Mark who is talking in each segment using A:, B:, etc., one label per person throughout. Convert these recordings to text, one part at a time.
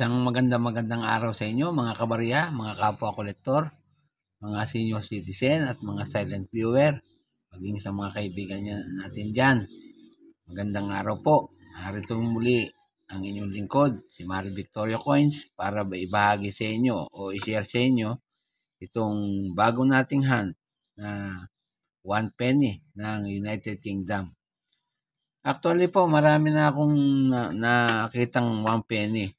A: Isang magandang araw sa inyo mga kabarya, mga kapwa kolektor, mga senior citizen at mga silent viewer, maging sa mga kaibigan natin dyan. Magandang araw po. Narito muli ang inyong lingkod, si Mari Victoria Coins, para ibahagi sa inyo o i-share sa inyo itong bago nating hunt na 1 penny ng United Kingdom. Actually po, marami na akong nakitang 1 penny.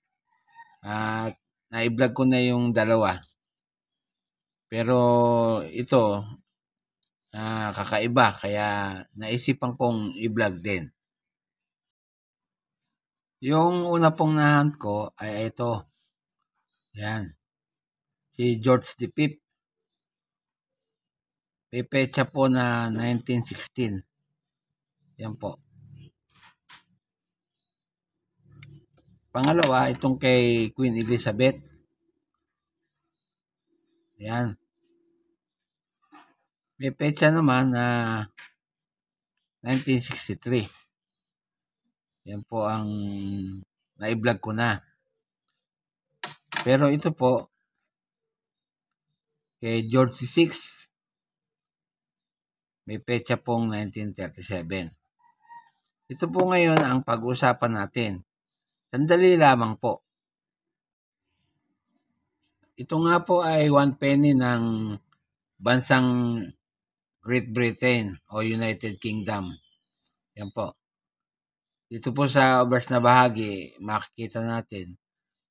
A: At na-vlog ko na yung dalawa. Pero ito, kakaiba. Kaya naisipan kong i-vlog din. Yung una pong nahunt ko ay ito. Yan. Si George V. May petsa po na 1916. Yan po. Pangalawa, itong kay Queen Elizabeth. Yan. May petsa naman na 1963. Yan po ang na-vlog ko na. Pero ito po, kay George VI, may petsa pong 1937. Ito po ngayon ang pag-uusapan natin. Sandali lamang po. Ito nga po ay 1 penny ng bansang Great Britain o United Kingdom. Yan po. Dito po sa obverse na bahagi, makikita natin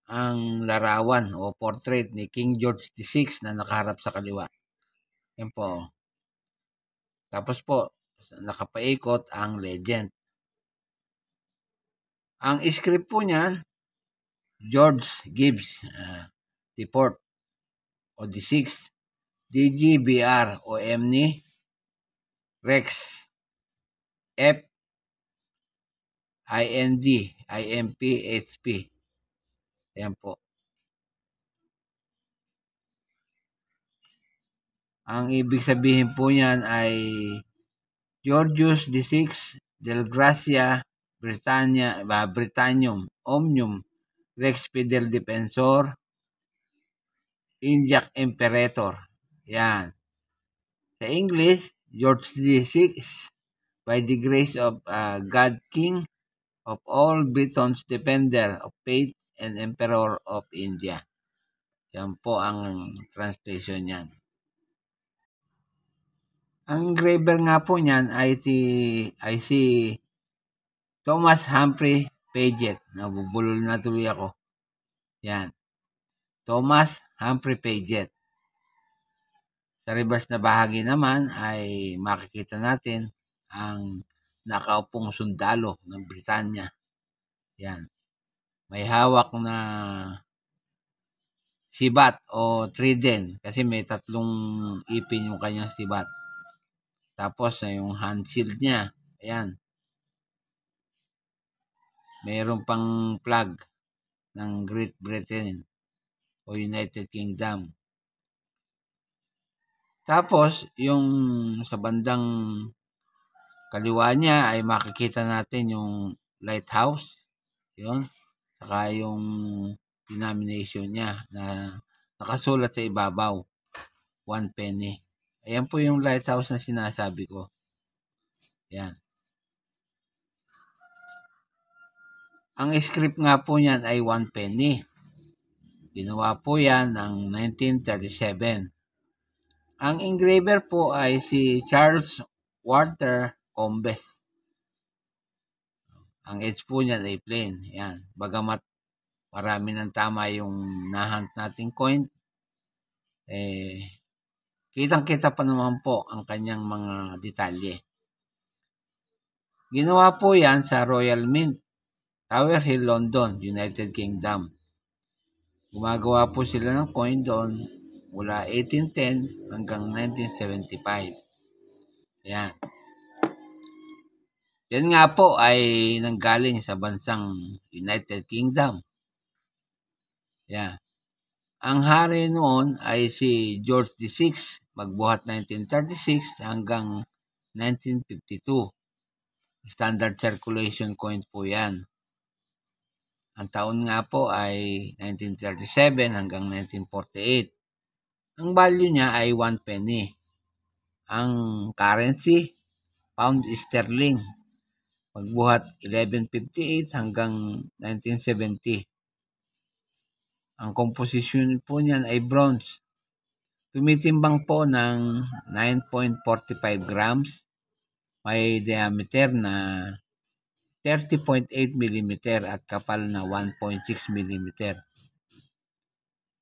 A: ang larawan o portrait ni King George VI na nakaharap sa kaliwa. Yan po. Tapos po, nakapaikot ang legend. Ang script po niyan, George Gibbs, the 4th o the 6th, DGBR o Emni, Rex, F, IND, IMP, HP. Ayan po. Ang ibig sabihin po niyan ay Georgius VI del Gracia Britannium Omnium Rex Fidel Defensor Indiac Imperator. Yan. Sa English, George VI, by the grace of God, King of all Britons, Defender of Faith, and Emperor of India. Yan po ang translation niyan. Ang engraver nga po niyan ay si Thomas Humphrey Paget. Nabubulol na tuloy ako. Yan. Thomas Humphrey Paget. Sa reverse na bahagi naman ay makikita natin ang nakaupong sundalo ng Britanya. Yan. May hawak na sibat o trident kasi may 3 ipin yung kanyang sibat. Tapos yung hand shield niya. Ayan. Mayroon pang flag ng Great Britain o United Kingdom. Tapos, yung sa bandang kaliwa niya ay makikita natin yung lighthouse. Yun. Saka yung denomination niya na nakasulat sa ibabaw. 1 penny. Ayan po yung lighthouse na sinasabi ko. Ayan. Ang script nga po niyan ay 1 penny. Ginawa po yan ng 1937. Ang engraver po ay si Charles Walter Combes. Ang edge po niyan ay plain. Yan. Bagamat marami ng tama yung nahunt nating coin, kitang-kita pa naman po ang kanyang mga detalye. Ginawa po yan sa Royal Mint, Tower Hill, London, United Kingdom. Gumagawa po sila ng coin doon mula 1810 hanggang 1975. Yan. Yan nga po ay nanggaling sa bansang United Kingdom. Yan. Ang hari noon ay si George VI, magbuhat 1936 hanggang 1952. Standard circulation coins po yan. Ang taon nga po ay 1937 hanggang 1948. Ang value niya ay 1 penny. Ang currency, pound sterling. Pagbuhat 1158 hanggang 1970. Ang komposisyon po niyan ay bronze. Tumitimbang po ng 9.45 grams. May diameter na 30.8 mm at kapal na 1.6 mm.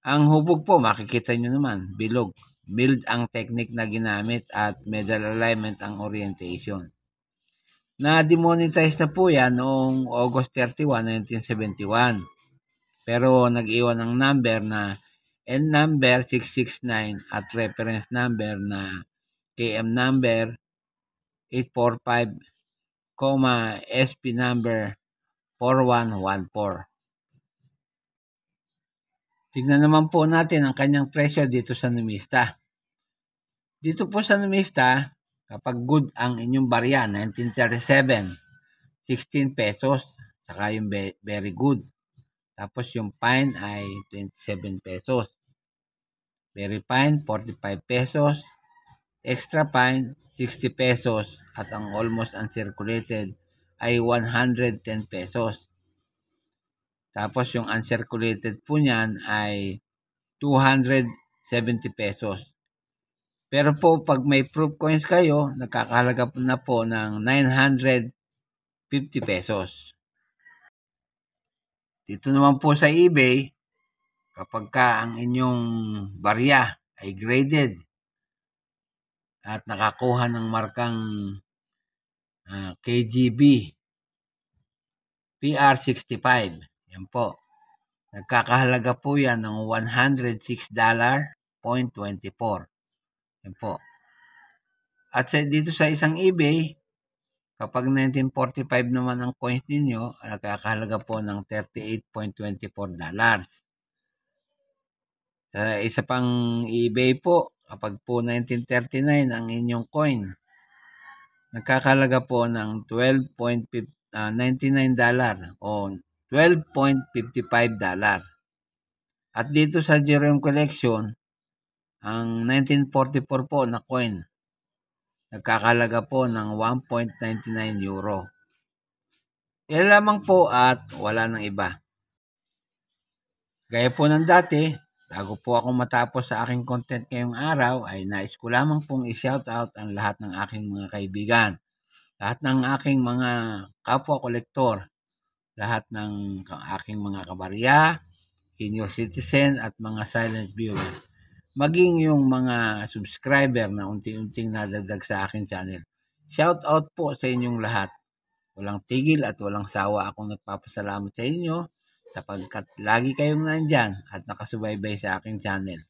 A: Ang hubog po, makikita nyo naman, bilog. Mild ang technique na ginamit at medal alignment ang orientation. Na-demonetize na po yan noong August 31, 1971. Pero nag-iwan ng number na N number 669 at reference number na KM number 845, SP number 4114. Tignan naman po natin ang kanyang presyo dito sa numista. Dito po sa numista, kapag good ang inyong barya, 1937, 16 pesos. Saka yung very good. Tapos yung fine ay 27 pesos. Very fine, 45 pesos. Extra fine, 60 pesos. At ang almost uncirculated ay 110 pesos. Tapos yung uncirculated po niyan ay 270 pesos. Pero po pag may proof coins kayo, nakakahalaga na po ng 950 pesos. Dito naman po sa eBay, kapag ka ang inyong barya ay graded at nakakuha ng markang KGB PR65, yan po. Nagkakahalaga po yan ng $106.24. Yan po. At dito sa isang eBay, kapag 1945 naman ang coins ninyo, nagkakahalaga po ng $38.24. Sa isa pang eBay po, kapag po 1939 ang inyong coin, nagkakahalaga po ng $12.99 o $12.55. At dito sa Jerome Collection, ang 1944 po na coin, nagkakahalaga po ng €1.99. Yan lamang po at wala nang iba. Gaya po ng dati, bago po ako matapos sa aking content ngayong araw, ay nais ko lamang pong i-shoutout ang lahat ng aking mga kaibigan, lahat ng aking mga kapwa kolektor, lahat ng aking mga kabarya, senior citizen at mga silent viewers, maging yung mga subscriber na unti-unting nadadag sa aking channel. Shoutout po sa inyong lahat. Walang tigil at walang sawa akong nagpapasalamat sa inyo sapagkat lagi kayong nandyan at nakasubaybay sa aking channel.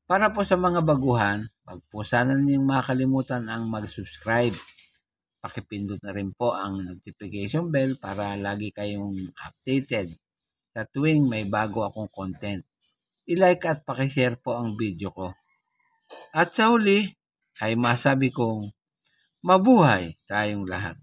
A: Para po sa mga baguhan, wag po sana niyong makalimutan ang mag-subscribe. Pakipindot na rin po ang notification bell para lagi kayong updated sa tuwing may bago akong content. I-like at pakishare po ang video ko. At sa huli ay masabi kong mabuhay tayong lahat.